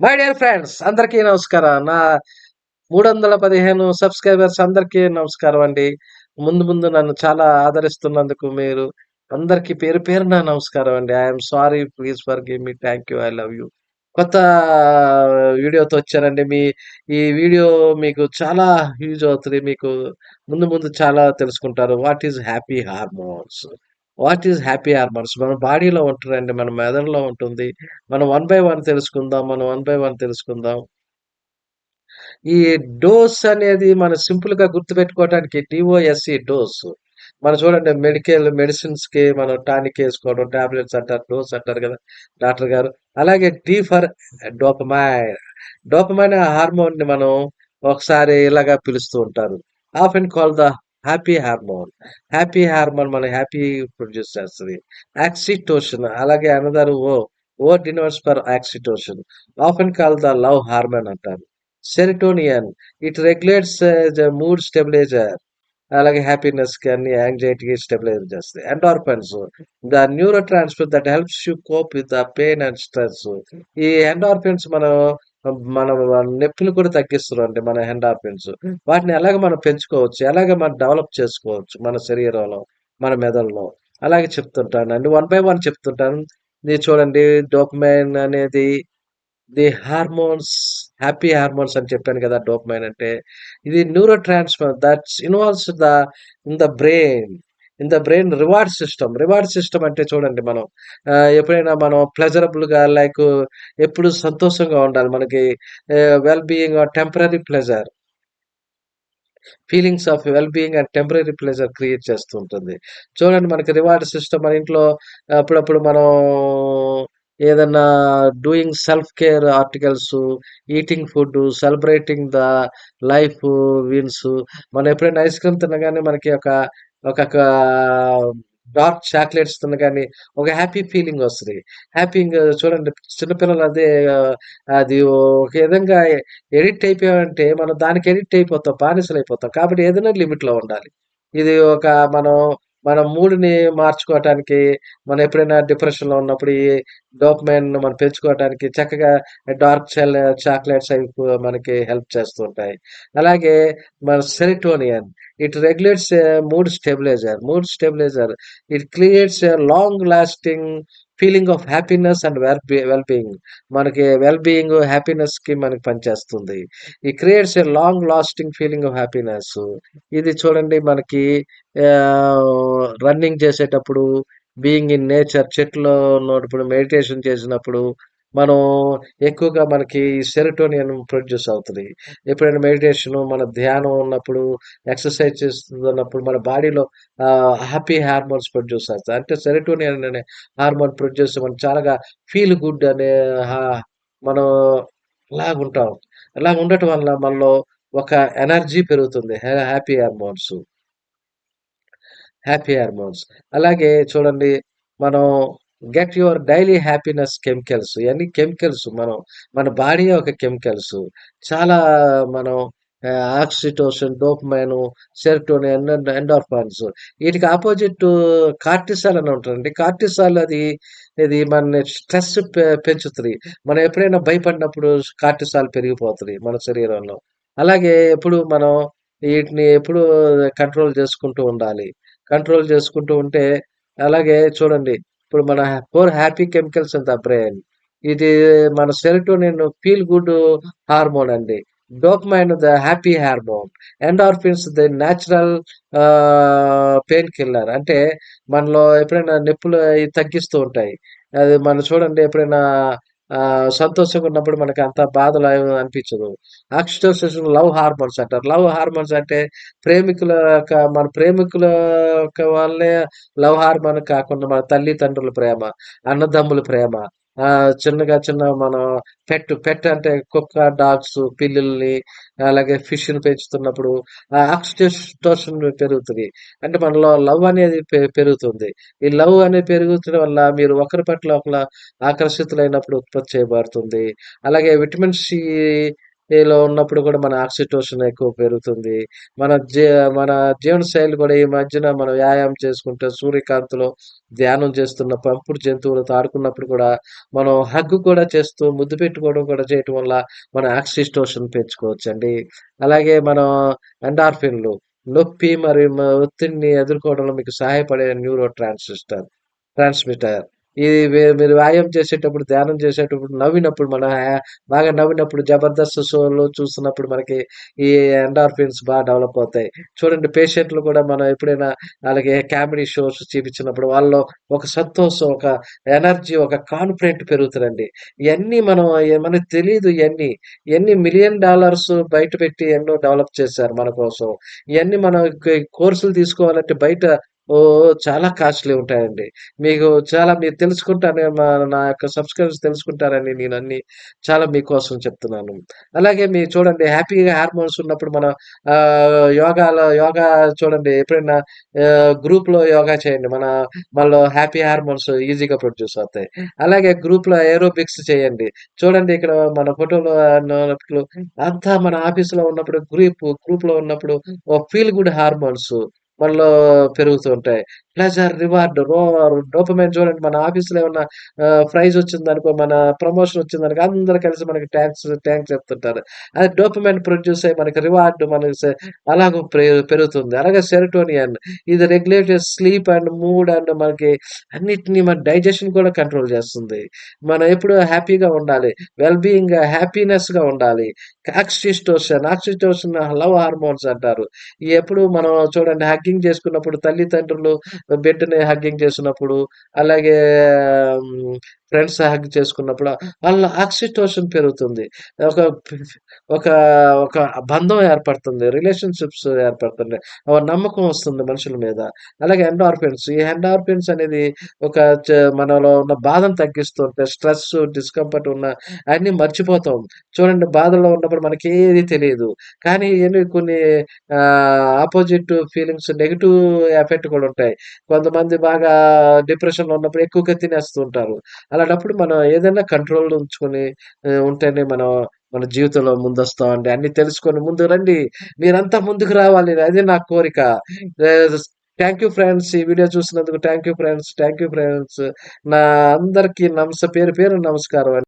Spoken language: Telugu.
మై డియర్ ఫ్రెండ్స్ అందరికీ నమస్కారం. నా 315 సబ్స్క్రైబర్స్ అందరికీ నమస్కారం అండి. ముందు ముందు నన్ను చాలా ఆదరిస్తున్నందుకు మీరు అందరికీ పేరు పేరున నమస్కారం అండి. I am sorry. Please forgive me. Thank you. I love you. కొత్త వీడియోతో వచ్చానండి. ఈ వీడియో మీకు చాలా యూజ్ అవుతది. మీకు ముందు ముందు చాలా తెలుసుకుంటారు. What is happy hormones? What is happy hormones? మన బాడీలో ఉంటదండి. మన మెదడులో ఉంటుంది. మనం వన్ బై వన్ తెలుసుకుందాం. తెలుసుకుందాం. ఈ డోస్ అనేది మనం సింపుల్‌గా గుర్తుపెట్టుకోవడానికి డీఓఎస్‌ఈ డోస్. మనం చూడండి మెడిసిన్స్‌కి మనం టానిక్ ఏసుకోవడం, టాబ్లెట్స్ అంటారు, డోస్ అంటారు గదా! డాక్టర్ గారు. అలాగే డి ఫర్ డోపమైన్. డోపమైన్ హార్మోన్‌ని మనం ఒకసారి ఇలాగా పిలుస్తూ ఉంటారు. Often called the happy hormone. Happy hormone మన హ్యాపీ ప్రొడ్యూస్ చేస్తది. ఆక్సిటోసిన్ అలాగే another denotes for oxytocin. Often called the love hormone అంటారు. Serotonin it regulates the mood stabiliser. అలాగే హ్యాపీనెస్‌కి అన్ని యాంగ్జైటీకి స్టెబిలైజ్ చేస్తాయి. Endorphins the neurotransmitter that helps you cope with the pain and stress. ఈ ఎండార్ఫిన్స్ మన నొప్పిని కూడా తగ్గిస్తుందండి మన ఎండార్ఫిన్స్. వాటిని ఎలాగ మనం పెంచుకోవచ్చు? ఎలాగ మనం డెవలప్ చేసుకోవచ్చు మన శరీరంలో, మన మెదడులో? అలాగే చెప్తుంటానండి. వన్ బై వన్ చెప్తుంటాను. ఇది చూడండి డోపమైన్ అనేది ది హార్మోన్స్ హ్యాపీ హార్మోన్స్ అని చెప్పాను కదా! డోపమైన్ అంటే. ఇది neuro transfer that's involves in the brain. Reward system అంటే చూడండి మనం ఎప్పుడైనా మనం ప్లెజరబుల్‌గా ఎప్పుడు సంతోషంగా ఉండాలి. మనకి well being are temporary pleasure. Feelings of well being and temporary pleasure create చేస్తూ ఉంటుంది. చూడండి మనకి రివార్డ్ సిస్టమ్ మన ఇంట్లో అప్పుడప్పుడు మనం ఏదన్నా doing self care articles, eating food, celebrating the life wins. మనం ఎప్పుడైనా ఐస్ క్రీమ్ తినగానే మనకి ఒక డార్క్ చాక్లెట్స్ తినగానే ఒక హ్యాపీ ఫీలింగ్ వస్తది. చూడండి చిన్నపిల్లలు అది ఒక విధంగా ఎడిక్ట్ అయిపోయామంటే మనం దానికి ఎడిక్ట్ అయిపోతాం. బానిసలైపోతాం. కాబట్టి ఏదైనా లిమిట్‌లో ఉండాలి. ఇది ఒక మనం మన మూడ్‌ని మార్చుకోవటానికి, మనం ఎప్పుడైనా డిప్రెషన్‌లో ఉన్నప్పుడు ఈ డోపమైన్ మనం పెంచుకోవటానికి చక్కగా చాక్లెట్స్ అవి మనకి హెల్ప్ చేస్తూ ఉంటాయి. అలాగే మన serotonin it regulates mood stabiliser. It creates a long lasting feeling of happiness and well being. మనకి వెల్ బీయింగ్, హ్యాపీనెస్‌కి మనకి పనిచేస్తుంది. ఈ creates a long lasting feeling of happiness. ఇది చూడండి మనకి రన్నింగ్ చేసేటప్పుడు, బీయింగ్ ఇన్ నేచర్ చెట్లో ఉన్నప్పుడు, మెడిటేషన్ చేసినప్పుడు మనం ఎక్కువగా మనకి సెరోటోనిన్ ప్రొడ్యూస్ అవుతది. ఎప్పుడైనా మన ధ్యానం ఉన్నప్పుడు, ఎక్సర్సైజ్ చేస్తున్నప్పుడు మన బాడీలో హ్యాపీ హార్మోన్స్ ప్రొడ్యూస్ అవుతాయి. అంటే సెరోటోనిన్ అనే హార్మోన్ ప్రొడ్యూస్ మనం చాలాగా ఫీల్ గుడ్ అనే హా మనం అలాగుంటాం. అలాగ ఉండటం వల్ల మనలో ఒక ఎనర్జీ పెరుగుతుంది. Happy hormones. అలాగే చూడండి మనం get your daily happiness chemicals. ఇయన్నీ కెమికల్స్ మన బాడీయే ఒక కెమికల్స్. చాలా మనం ఆక్సిటోసిన్, డోపమైను, సెరటోనిన్, ఎండోర్ఫాన్స్. వీటికి అపోజిట్ కార్టిసాల్ అని ఉంటదండి. కార్టిసాల్ ఇది మన స్ట్రెస్ పెంచుతది. మనం ఎప్పుడైనా భయపడినప్పుడు కార్టిసాల్ పెరిగిపోతది మన శరీరంలో. అలాగే వీటిని ఎప్పుడు కంట్రోల్ చేసుకుంటూ ఉండాలి. కంట్రోల్ చేసుకుంటూ ఉంటే అలాగే చూడండి ఇప్పుడు మన happy chemicals in the brain. ఇది మన సెరోటోనిన్ ఫీల్ గుడ్ హార్మోన్ అండి. Dopamine the happy hormone. Endorphins the natural pain killer. అంటే మనలో ఎప్పుడైనా నొప్పులు అయి తగ్గిస్తూ ఉంటాయి. అది మనం చూడండి ఎప్పుడైనా సంతోషంగా ఉన్నప్పుడు మనకి అంత బాధలు ఏమి అనిపించదు. ఆక్సిటోసిన్ లవ్ హార్మోన్స్ అంటారు. లవ్ హార్మోన్స్ అంటే మన ప్రేమికుల వల్లే లవ్ హార్మోన్ కాకుండా మన తల్లిదండ్రుల ప్రేమ, అన్నదమ్ముల ప్రేమ, చిన్న మనం పెట్ అంటే కుక్క, డాగ్స్, పిల్లుల్ని అలాగే ఫిష్‌ని పెంచుతున్నప్పుడు ఆక్సిటోసిన్ పెరుగుతది. అంటే మనలో లవ్ అనేది పెరుగుతుంది. ఈ లవ్ అనేది పెరుగుతడం వల్ల మీరు ఒకరి పట్ల ఒకరు ఆకర్షితులైనప్పుడు ఉత్పత్తి చేయబడుతుంది. అలాగే విటమిన్ సి ఇలా ఉన్నప్పుడు కూడా మన ఆక్సిటోసిన్ ఎక్కువ పెరుగుతుంది. మన జీ మన జీవనశైలి కూడా ఈ మధ్యన మనం వ్యాయామం చేసుకుంటే సూర్యకాంతిలో ధ్యానం చేస్తున్న పెంపుడు జంతువులతో ఆడుకున్నప్పుడు కూడా మనం హగ్ కూడా చేస్తూ ముద్దు పెట్టుకోవడం కూడా చేయటం వల్ల మన ఆక్సిటోసిన్ పెంచుకోవచ్చండి. అలాగే మనం ఎండార్ఫిన్‌లు నొప్పి మరియు ఒత్తిడిని ఎదుర్కోవడంలో మీకు సహాయపడే న్యూరో ట్రాన్స్మిటర్. ఇది మీరు వ్యాయామం చేసేటప్పుడు, ధ్యానం చేసేటప్పుడు, నవ్వినప్పుడు మన బాగా నవ్వినప్పుడు 'జబర్దస్త్' షోలు చూస్తున్నప్పుడు మనకి ఈ ఎండార్ఫిన్స్ డెవలప్ అవుతాయి. చూడండి పేషెంట్‌లు కూడా మనం ఎప్పుడైనా ఆళ్ళకి కామెడీ షోస్ చూపించినప్పుడు వాళ్ళలో ఒక సంతోషం, ఒక ఎనర్జీ, ఒక కాన్ఫిడెంట్ పెరుగుతదండి. ఇయన్నీ మనకు తెలీదు ఇయన్నీ. ఇయన్నీ $1,000,000 బయట పెట్టి ఎన్నో డెవలప్ చేశారు మన కోసం. ఇయన్నీ మనం కోర్సులు తీసుకోవాలంటే బయట చాలా కాస్ట్‌లీ ఉంటాయండి. మీరు తెలుసుకుంటారని నా యొక్క సబ్‌స్క్రైబర్స్ తెలుసుకుంటారని నేనన్నీ చాలా మీకోసం చెప్తున్నాను. అలాగే మీరు చూడండి హ్యాపీగా హార్మోన్స్ ఉన్నప్పుడు మనం యోగా చూడండి ఎప్పుడైనా గ్రూప్‌లో యోగా చేయండి. మనలో హ్యాపీ హార్మోన్స్ ఈజీగా ప్రొడ్యూస్ అవుతాయి. అలాగే గ్రూప్‌లో ఏరోబిక్స్ చేయండి. చూడండి ఇక్కడ మన ఫోటోలో ఉన్నప్పుడు అంతా మన ఆఫీస్‌లో ఉన్నప్పుడు గ్రూప్‌లో ఉన్నప్పుడు ఫీల్ గుడ్ హార్మోన్స్ మనలో పెరుగుతూ ఉంటాయి. ప్లెజర్, రివార్డ్, డోపమైన్ చూడండి మన ఆఫీస్‌లో ఏమన్నా ప్రైజ్ వచ్చిందనుకో, మన ప్రమోషన్ వచ్చిందనుకో అందరూ కలిసి మనకి థాంక్స్ చెప్తుంటారు. అది డోపమైన్ ప్రొడ్యూస్ అయ్యి మనకి రివార్డ్ మనకి అలాగ పెరుగుతుంది. అలాగే సెరోటోనిన్ ఇది regulated sleep and mood and మనకి అన్నిటిని మన డైజెషన్ కూడా కంట్రోల్ చేస్తుంది. మనం ఎప్పుడు హ్యాపీగా ఉండాలి. వెల్ బీయింగ్ హ్యాపీనెస్‌గా ఉండాలి. ఆక్సిటోసిన్ లవ్ హార్మోన్స్ అంటారు. ఎప్పుడు మనం చూడండి హగ్గింగ్ చేసుకున్నప్పుడు తల్లిదండ్రులు బిడ్డని హగ్గింగ్ చేసినప్పుడు, అలాగే హ్మ్, ఫ్రెండ్స్ హగ్ చేసుకున్నప్పుడు ఆళ్ళ ఆక్సిటోసిన్ పెరుగుతుంది. ఒక ఒక ఒక బంధం ఏర్పడుతుంది. రిలేషన్‌షిప్స్ ఏర్పడుతున్నాయి. ఒక నమ్మకం వస్తుంది మనుషుల మీద. అలాగే ఎండార్ఫిన్స్. ఈ ఎండార్ఫిన్స్ అనేది ఒక మనలో ఉన్న బాధను తగ్గిస్తూ ఉంటాయి. స్ట్రెస్, డిస్కంఫర్ట్ అన్నీ మర్చిపోతాం. చూడండి బాధలో ఉన్నప్పుడు మనకేది తెలీదు. కానీ కొన్ని అపోజిట్ ఫీలింగ్స్ నెగెటివ్ ఎఫెక్ట్ కూడా ఉంటాయి. కొంతమంది బాగా డిప్రెషన్‌లో ఉన్నప్పుడు ఎక్కువగా తినేస్తూ ఉంటారు. అలాంటప్పుడు మనం ఏదైనా కంట్రోల్‌లో ఉంచుకొని ఉంటేనే మన జీవితంలో ముందొస్తామండి. అన్నీ తెలుసుకొని ముందుకు రండి. మీరంతా ముందుకు రావాలి. అదే నా కోరిక. ఆహ్, థాంక్ యూ ఫ్రెండ్స్. ఈ వీడియో చూసినందుకు thank you friends. Thank you friends. నా అందరికీ పేరు పేరున నమస్కారం అండి.